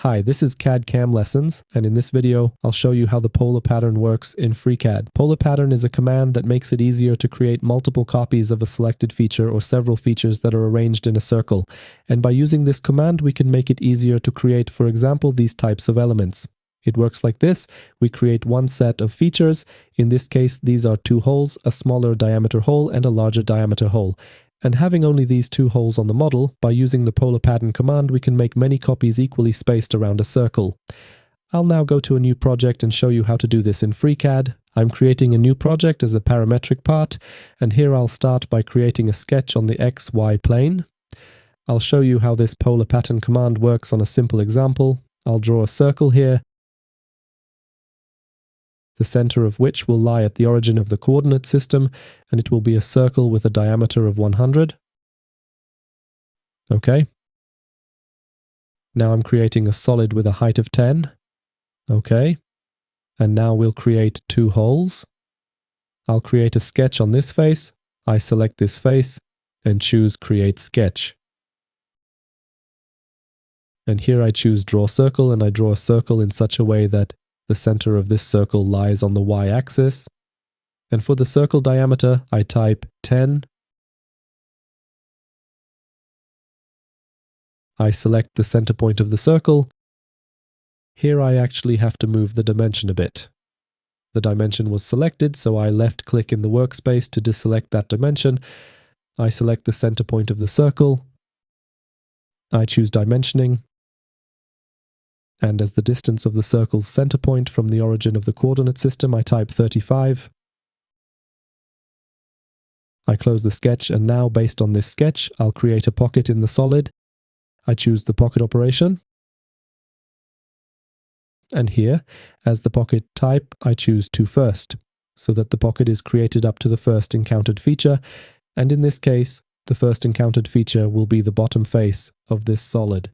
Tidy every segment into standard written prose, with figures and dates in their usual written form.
Hi, this is CAD CAM Lessons, and in this video, I'll show you how the polar pattern works in FreeCAD. Polar pattern is a command that makes it easier to create multiple copies of a selected feature or several features that are arranged in a circle. And by using this command, we can make it easier to create, for example, these types of elements. It works like this. We create one set of features. In this case, these are two holes, a smaller diameter hole and a larger diameter hole. And having only these two holes on the model, by using the polar pattern command, we can make many copies equally spaced around a circle. I'll now go to a new project and show you how to do this in FreeCAD. I'm creating a new project as a parametric part, and here I'll start by creating a sketch on the XY plane. I'll show you how this polar pattern command works on a simple example. I'll draw a circle here, the center of which will lie at the origin of the coordinate system, and it will be a circle with a diameter of 100. Okay. Now I'm creating a solid with a height of 10. Okay. And now we'll create two holes. I'll create a sketch on this face. I select this face and choose Create Sketch. And here I choose Draw Circle, and I draw a circle in such a way that the center of this circle lies on the y-axis. And for the circle diameter, I type 10. I select the center point of the circle. Here I actually have to move the dimension a bit. The dimension was selected, so I left-click in the workspace to deselect that dimension. I select the center point of the circle. I choose Dimensioning. And as the distance of the circle's center point from the origin of the coordinate system, I type 35. I close the sketch, and now based on this sketch, I'll create a pocket in the solid. I choose the pocket operation. And here, as the pocket type, I choose to first, so that the pocket is created up to the first encountered feature. And in this case, the first encountered feature will be the bottom face of this solid.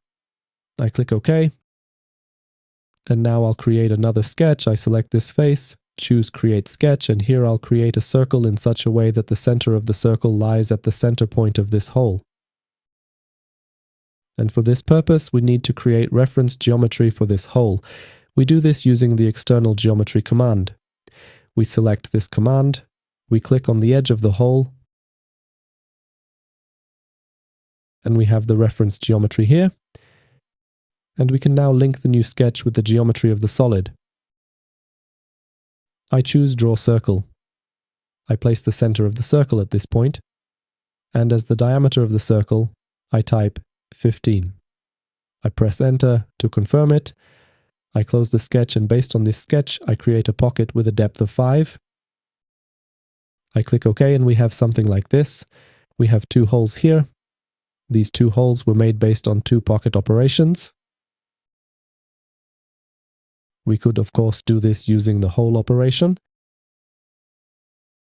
I click OK. And now I'll create another sketch. I select this face, choose Create Sketch, and here I'll create a circle in such a way that the center of the circle lies at the center point of this hole. And for this purpose, we need to create reference geometry for this hole. We do this using the external geometry command. We select this command, we click on the edge of the hole, and we have the reference geometry here. And we can now link the new sketch with the geometry of the solid. I choose Draw Circle. I place the center of the circle at this point, and as the diameter of the circle, I type 15. I press Enter to confirm it. I close the sketch, and based on this sketch, I create a pocket with a depth of 5. I click OK, and we have something like this. We have two holes here. These two holes were made based on two pocket operations. We could, of course, do this using the hole operation.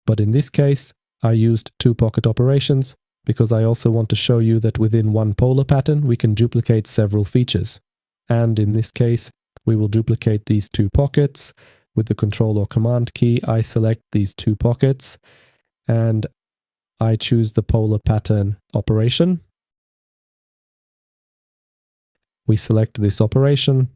But in this case, I used two pocket operations because I also want to show you that within one polar pattern, we can duplicate several features. And in this case, we will duplicate these two pockets. With the Control or Command key, I select these two pockets and I choose the polar pattern operation. We select this operation.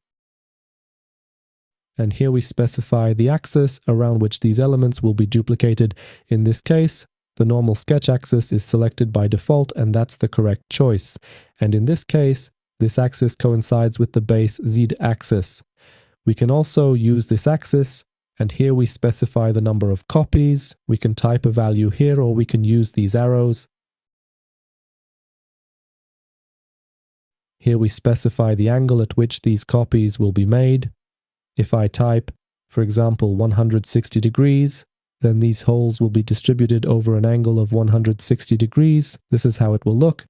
And here we specify the axis around which these elements will be duplicated. In this case, the normal sketch axis is selected by default, and that's the correct choice. And in this case, this axis coincides with the base z-axis. We can also use this axis, and here we specify the number of copies. We can type a value here, or we can use these arrows. Here we specify the angle at which these copies will be made. If I type, for example, 160 degrees, then these holes will be distributed over an angle of 160 degrees. This is how it will look.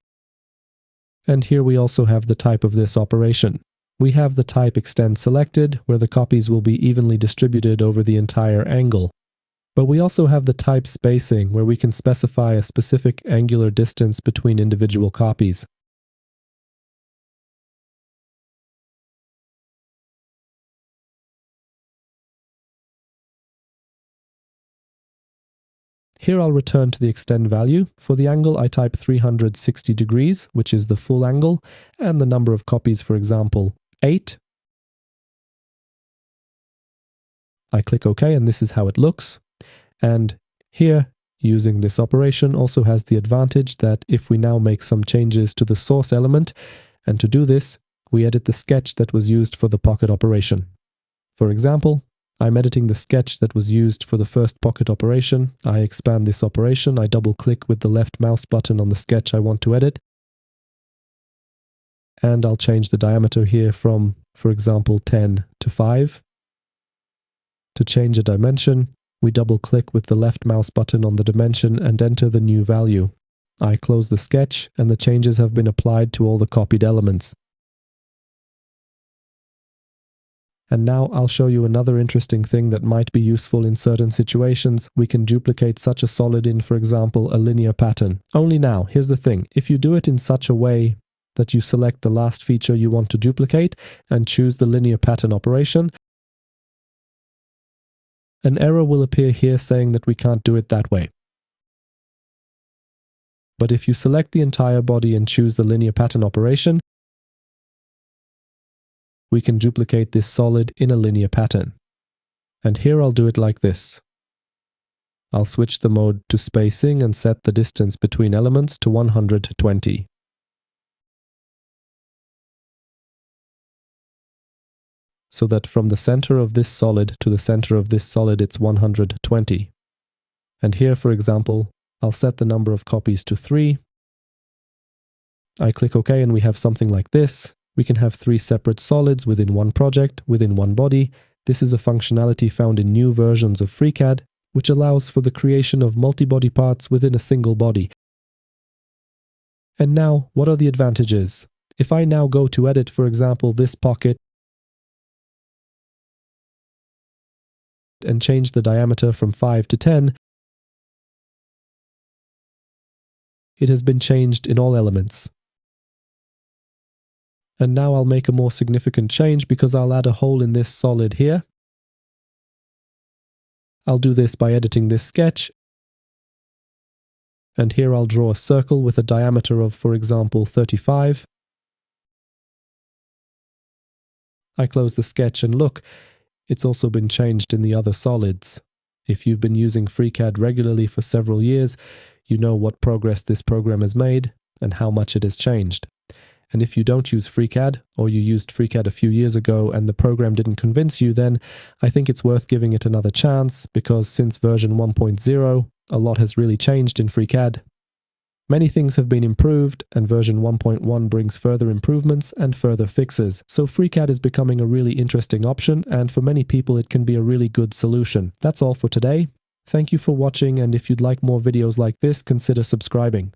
And here we also have the type of this operation. We have the type Extend selected, where the copies will be evenly distributed over the entire angle. But we also have the type Spacing, where we can specify a specific angular distance between individual copies. Here I'll return to the extend value. For the angle, I type 360 degrees, which is the full angle, and the number of copies, for example, 8. I click OK, and this is how it looks. And here, using this operation also has the advantage that if we now make some changes to the source element, and to do this, we edit the sketch that was used for the pocket operation. For example, I'm editing the sketch that was used for the first pocket operation. I expand this operation, I double-click with the left mouse button on the sketch I want to edit, and I'll change the diameter here from, for example, 10 to 5. To change a dimension, we double-click with the left mouse button on the dimension and enter the new value. I close the sketch, and the changes have been applied to all the copied elements. And now I'll show you another interesting thing that might be useful in certain situations. We can duplicate such a solid in, for example, a linear pattern. Only now, here's the thing. If you do it in such a way that you select the last feature you want to duplicate and choose the linear pattern operation, an error will appear here saying that we can't do it that way. But if you select the entire body and choose the linear pattern operation, we can duplicate this solid in a linear pattern. And here I'll do it like this. I'll switch the mode to spacing and set the distance between elements to 120. So that from the center of this solid to the center of this solid it's 120. And here, for example, I'll set the number of copies to 3. I click OK, and we have something like this. We can have 3 separate solids within one project, within one body. This is a functionality found in new versions of FreeCAD, which allows for the creation of multi-body parts within a single body. And now, what are the advantages? If I now go to edit, for example, this pocket, and change the diameter from 5 to 10, it has been changed in all elements. And now I'll make a more significant change because I'll add a hole in this solid here. I'll do this by editing this sketch. And here I'll draw a circle with a diameter of, for example, 35. I close the sketch and look, it's also been changed in the other solids. If you've been using FreeCAD regularly for several years, you know what progress this program has made and how much it has changed. And if you don't use FreeCAD, or you used FreeCAD a few years ago and the program didn't convince you, then I think it's worth giving it another chance, because since version 1.0, a lot has really changed in FreeCAD. Many things have been improved, and version 1.1 brings further improvements and further fixes. So FreeCAD is becoming a really interesting option, and for many people it can be a really good solution. That's all for today. Thank you for watching, and if you'd like more videos like this, consider subscribing.